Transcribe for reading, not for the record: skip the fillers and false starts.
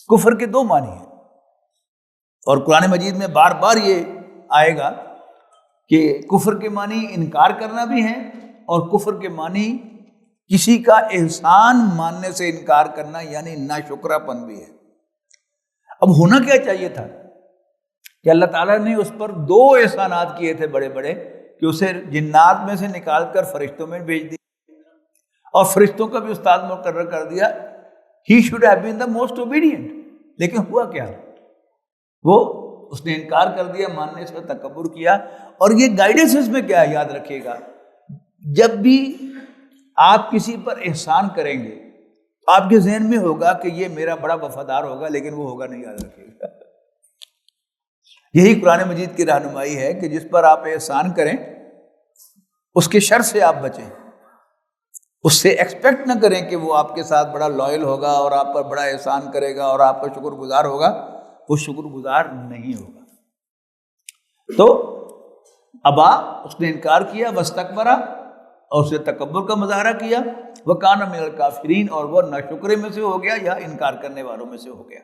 کفر کے دو معنی ہیں، اور قرآن مجید میں بار بار یہ آئے گا کہ کفر کے معنی انکار کرنا بھی ہے، اور کفر کے معنی کسی کا احسان ماننے سے انکار کرنا یعنی ناشکرا پن بھی ہے۔ اب ہونا کیا چاہیے تھا کہ اللہ تعالیٰ نے اس پر دو احسانات کیے تھے بڑے بڑے، کہ اسے جنات میں سے نکال کر فرشتوں میں بھیج دیا، اور فرشتوں کا بھی استاد مقرر کر دیا۔ He should have been the most obedient, لیکن ہوا کیا؟ وہ اس نے انکار کر دیا، ماننے سے تکبر کیا۔ اور یہ گائیڈنس اس میں کیا ہے یاد رکھیے گا، جب بھی آپ کسی پر احسان کریں گے آپ کے ذہن میں ہوگا کہ یہ میرا بڑا وفادار ہوگا، لیکن وہ ہوگا نہیں، یاد رکھیے گا۔ یہی قرآن مجید کی رہنمائی ہے کہ جس پر آپ احسان کریں اس کے شر سے آپ بچیں، اس سے ایکسپیکٹ نہ کریں کہ وہ آپ کے ساتھ بڑا لائل ہوگا اور آپ پر بڑا احسان کرے گا اور آپ کا شکر گزار ہوگا، وہ شکر گزار نہیں ہوگا۔ تو ابا، اس نے انکار کیا، واستکبر، اور اسے تکبر کا مظاہرہ کیا، وکان من الکافرین، اور وہ ناشکرے میں سے ہو گیا یا انکار کرنے والوں میں سے ہو گیا۔